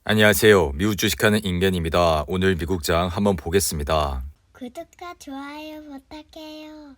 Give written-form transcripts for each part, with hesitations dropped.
안녕하세요. 미국 주식하는 인겐입니다. 오늘 미국장 한번 보겠습니다. 구독과 좋아요 부탁해요.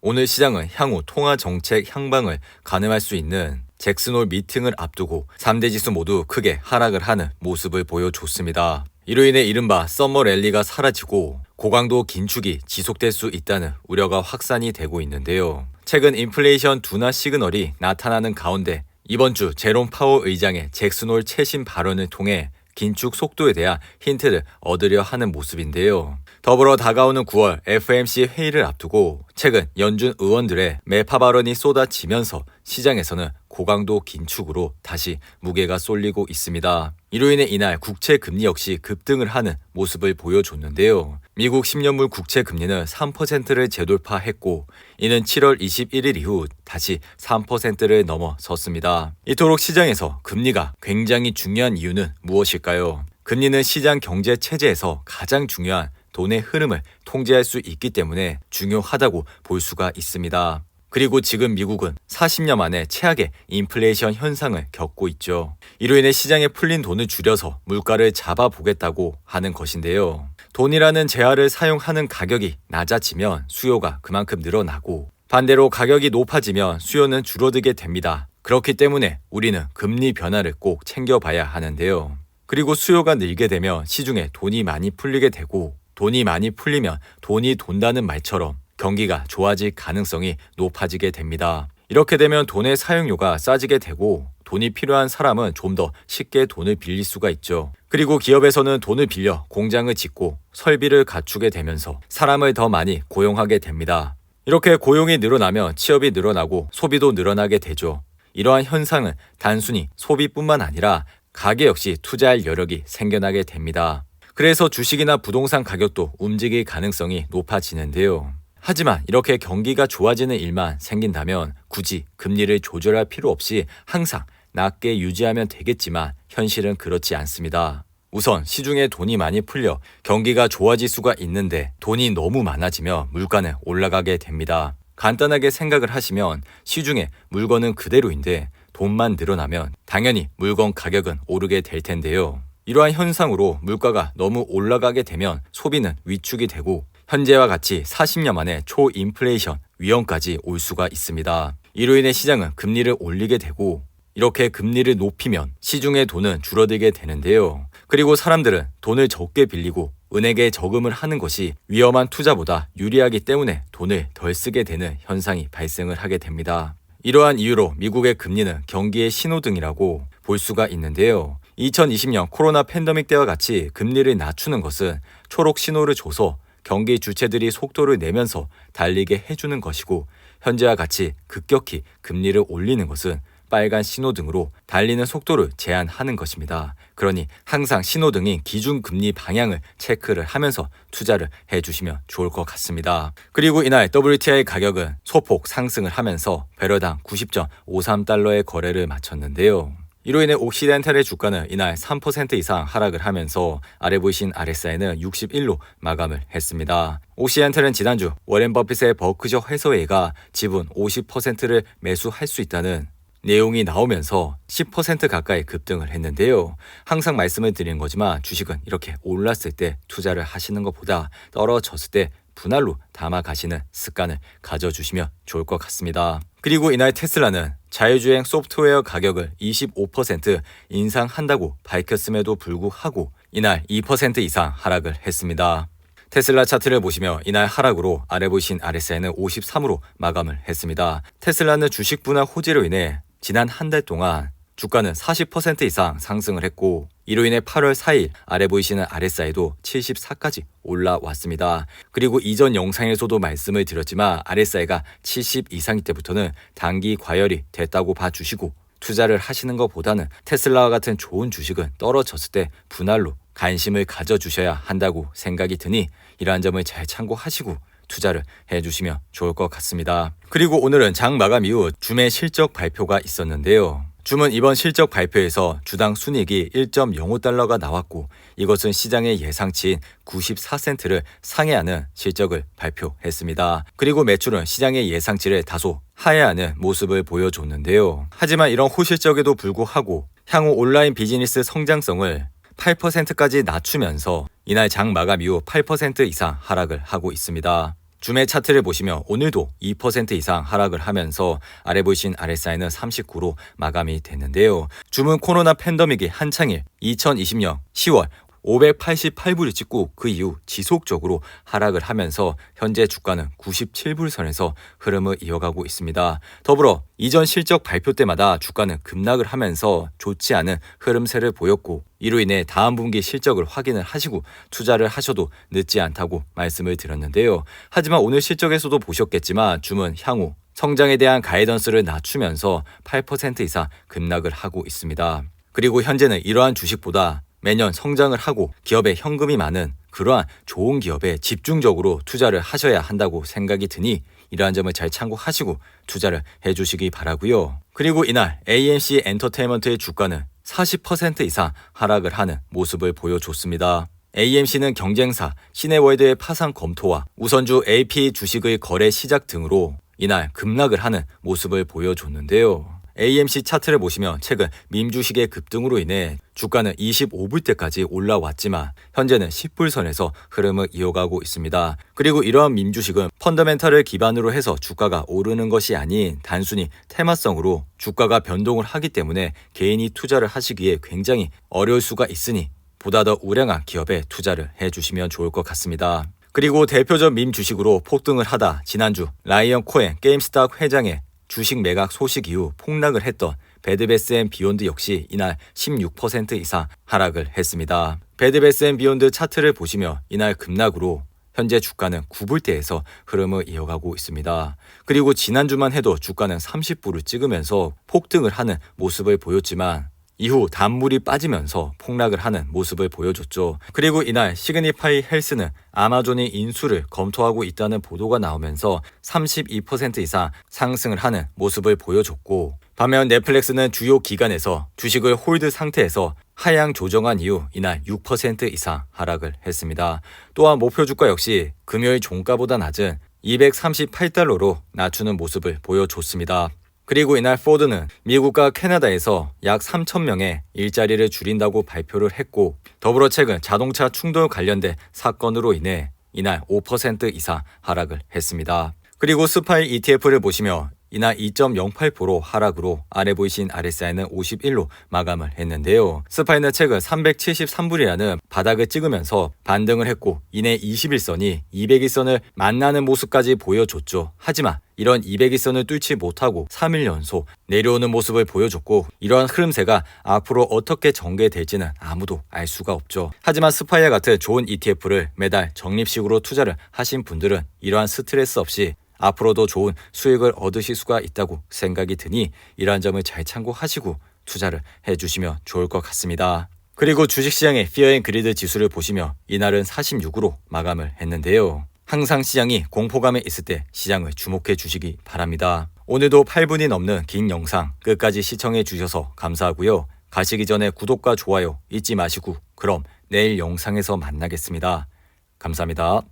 오늘 시장은 향후 통화 정책 향방을 가늠할 수 있는 잭슨홀 미팅을 앞두고 3대 지수 모두 크게 하락을 하는 모습을 보여줬습니다. 이로 인해 이른바 썸머 랠리가 사라지고 고강도 긴축이 지속될 수 있다는 우려가 확산이 되고 있는데요. 최근 인플레이션 둔화 시그널이 나타나는 가운데 이번 주 제롬 파월 의장의 잭슨홀 최신 발언을 통해 긴축 속도에 대한 힌트를 얻으려 하는 모습인데요. 더불어 다가오는 9월 FOMC 회의를 앞두고 최근 연준 의원들의 매파 발언이 쏟아지면서 시장에서는 고강도 긴축으로 다시 무게가 쏠리고 있습니다. 이로 인해 이날 국채 금리 역시 급등을 하는 모습을 보여줬는데요. 미국 10년물 국채 금리는 3%를 재돌파했고 이는 7월 21일 이후 다시 3%를 넘어섰습니다. 이토록 시장에서 금리가 굉장히 중요한 이유는 무엇일까요? 금리는 시장 경제 체제에서 가장 중요한 돈의 흐름을 통제할 수 있기 때문에 중요하다고 볼 수가 있습니다. 그리고 지금 미국은 40년 만에 최악의 인플레이션 현상을 겪고 있죠. 이로 인해 시장에 풀린 돈을 줄여서 물가를 잡아보겠다고 하는 것인데요. 돈이라는 재화를 사용하는 가격이 낮아지면 수요가 그만큼 늘어나고 반대로 가격이 높아지면 수요는 줄어들게 됩니다. 그렇기 때문에 우리는 금리 변화를 꼭 챙겨봐야 하는데요. 그리고 수요가 늘게 되면 시중에 돈이 많이 풀리게 되고 돈이 많이 풀리면 돈이 돈다는 말처럼 경기가 좋아질 가능성이 높아지게 됩니다. 이렇게 되면 돈의 사용료가 싸지게 되고 돈이 필요한 사람은 좀 더 쉽게 돈을 빌릴 수가 있죠. 그리고 기업에서는 돈을 빌려 공장을 짓고 설비를 갖추게 되면서 사람을 더 많이 고용하게 됩니다. 이렇게 고용이 늘어나면 취업이 늘어나고 소비도 늘어나게 되죠. 이러한 현상은 단순히 소비뿐만 아니라 가계 역시 투자할 여력이 생겨나게 됩니다. 그래서 주식이나 부동산 가격도 움직일 가능성이 높아지는데요. 하지만 이렇게 경기가 좋아지는 일만 생긴다면 굳이 금리를 조절할 필요 없이 항상 낮게 유지하면 되겠지만 현실은 그렇지 않습니다. 우선 시중에 돈이 많이 풀려 경기가 좋아질 수가 있는데 돈이 너무 많아지면 물가는 올라가게 됩니다. 간단하게 생각을 하시면 시중에 물건은 그대로인데 돈만 늘어나면 당연히 물건 가격은 오르게 될 텐데요. 이러한 현상으로 물가가 너무 올라가게 되면 소비는 위축이 되고 현재와 같이 40년 만에 초인플레이션 위험까지 올 수가 있습니다. 이로 인해 시장은 금리를 올리게 되고 이렇게 금리를 높이면 시중의 돈은 줄어들게 되는데요. 그리고 사람들은 돈을 적게 빌리고 은행에 저금을 하는 것이 위험한 투자보다 유리하기 때문에 돈을 덜 쓰게 되는 현상이 발생을 하게 됩니다. 이러한 이유로 미국의 금리는 경기의 신호등이라고 볼 수가 있는데요. 2020년 코로나 팬데믹 때와 같이 금리를 낮추는 것은 초록 신호를 줘서 경기 주체들이 속도를 내면서 달리게 해주는 것이고 현재와 같이 급격히 금리를 올리는 것은 빨간 신호등으로 달리는 속도를 제한하는 것입니다. 그러니 항상 신호등인 기준금리 방향을 체크를 하면서 투자를 해주시면 좋을 것 같습니다. 그리고 이날 WTI 가격은 소폭 상승을 하면서 배럴당 90.53달러의 거래를 마쳤는데요. 이로 인해 옥시덴탈의 주가는 이날 3% 이상 하락을 하면서 아래 보이신 RSI는 61로 마감을 했습니다. 옥시덴탈은 지난주 워렌 버핏의 버크셔 해서웨이가 지분 50%를 매수할 수 있다는 내용이 나오면서 10% 가까이 급등을 했는데요. 항상 말씀을 드리는 거지만 주식은 이렇게 올랐을 때 투자를 하시는 것보다 떨어졌을 때 분할로 담아 가시는 습관을 가져주시면 좋을 것 같습니다. 그리고 이날 테슬라는 자율주행 소프트웨어 가격을 25% 인상한다고 밝혔음에도 불구하고 이날 2% 이상 하락을 했습니다. 테슬라 차트를 보시면 이날 하락으로 아래 보이신 RSI는 53으로 마감을 했습니다. 테슬라는 주식 분할 호재로 인해 지난 한 달 동안 주가는 40% 이상 상승을 했고 이로 인해 8월 4일 아래 보이시는 RSI도 74까지 올라왔습니다. 그리고 이전 영상에서도 말씀을 드렸지만 RSI가 70 이상일 때부터는 단기 과열이 됐다고 봐주시고 투자를 하시는 것보다는 테슬라와 같은 좋은 주식은 떨어졌을 때 분할로 관심을 가져주셔야 한다고 생각이 드니 이러한 점을 잘 참고하시고 투자를 해주시면 좋을 것 같습니다. 그리고 오늘은 장 마감 이후 줌의 실적 발표가 있었는데요. 줌은 이번 실적 발표에서 주당 순이익이 1.05달러가 나왔고 이것은 시장의 예상치인 94센트를 상회하는 실적을 발표했습니다. 그리고 매출은 시장의 예상치를 다소 하회하는 모습을 보여줬는데요. 하지만 이런 호실적에도 불구하고 향후 온라인 비즈니스 성장성을 8%까지 낮추면서 이날 장 마감 이후 8% 이상 하락을 하고 있습니다. 주매 차트를 보시면 오늘도 2% 이상 하락을 하면서 아래 보이신 RSI는 39로 마감이 됐는데요. 주문 코로나 팬데믹이 한창일 2020년 10월 588불을 찍고 그 이후 지속적으로 하락을 하면서 현재 주가는 97불 선에서 흐름을 이어가고 있습니다. 더불어 이전 실적 발표 때마다 주가는 급락을 하면서 좋지 않은 흐름세를 보였고 이로 인해 다음 분기 실적을 확인을 하시고 투자를 하셔도 늦지 않다고 말씀을 드렸는데요. 하지만 오늘 실적에서도 보셨겠지만 줌은 향후 성장에 대한 가이던스를 낮추면서 8% 이상 급락을 하고 있습니다. 그리고 현재는 이러한 주식보다 매년 성장을 하고 기업에 현금이 많은 그러한 좋은 기업에 집중적으로 투자를 하셔야 한다고 생각이 드니 이러한 점을 잘 참고하시고 투자를 해주시기 바라고요. 그리고 이날 AMC 엔터테인먼트의 주가는 40% 이상 하락을 하는 모습을 보여줬습니다. AMC는 경쟁사 시네월드의 파산 검토와 우선주 AP 주식의 거래 시작 등으로 이날 급락을 하는 모습을 보여줬는데요. AMC 차트를 보시면 최근 밈 주식의 급등으로 인해 주가는 25불대까지 올라왔지만 현재는 10불 선에서 흐름을 이어가고 있습니다. 그리고 이러한 밈 주식은 펀더멘탈을 기반으로 해서 주가가 오르는 것이 아닌 단순히 테마성으로 주가가 변동을 하기 때문에 개인이 투자를 하시기에 굉장히 어려울 수가 있으니 보다 더 우량한 기업에 투자를 해주시면 좋을 것 같습니다. 그리고 대표적 밈 주식으로 폭등을 하다 지난주 라이언 코엔 게임스탑 회장의 주식 매각 소식 이후 폭락을 했던 배드베스앤비욘드 역시 이날 16% 이상 하락을 했습니다. 배드베스앤비욘드 차트를 보시면 이날 급락으로 현재 주가는 9불대에서 흐름을 이어가고 있습니다. 그리고 지난주만 해도 주가는 30불을 찍으면서 폭등을 하는 모습을 보였지만 이후 단물이 빠지면서 폭락을 하는 모습을 보여줬죠. 그리고 이날 시그니파이 헬스는 아마존이 인수를 검토하고 있다는 보도가 나오면서 32% 이상 상승을 하는 모습을 보여줬고 반면 넷플릭스는 주요 기관에서 주식을 홀드 상태에서 하향 조정한 이후 이날 6% 이상 하락을 했습니다. 또한 목표 주가 역시 금요일 종가보다 낮은 238달러로 낮추는 모습을 보여줬습니다. 그리고 이날 포드는 미국과 캐나다에서 약 3,000명의 일자리를 줄인다고 발표를 했고 더불어 최근 자동차 충돌 관련된 사건으로 인해 이날 5% 이상 하락을 했습니다. 그리고 스파이 ETF를 보시면 이날 2.08% 하락으로 아래 보이신 RSI는 51로 마감을 했는데요. 스파이는 최근 373불이라는 바닥을 찍으면서 반등을 했고 이내 21선이 200일선을 만나는 모습까지 보여줬죠. 하지만 이런 200일선을 뚫지 못하고 3일 연속 내려오는 모습을 보여줬고 이러한 흐름세가 앞으로 어떻게 전개될지는 아무도 알 수가 없죠. 하지만 스파이와 같은 좋은 ETF를 매달 적립식으로 투자를 하신 분들은 이러한 스트레스 없이 앞으로도 좋은 수익을 얻으실 수가 있다고 생각이 드니 이러한 점을 잘 참고하시고 투자를 해주시면 좋을 것 같습니다. 그리고 주식시장의 피어 앤 그리드 지수를 보시면 이날은 46으로 마감을 했는데요. 항상 시장이 공포감에 있을 때 시장을 주목해 주시기 바랍니다. 오늘도 8분이 넘는 긴 영상 끝까지 시청해 주셔서 감사하고요. 가시기 전에 구독과 좋아요 잊지 마시고 그럼 내일 영상에서 만나겠습니다. 감사합니다.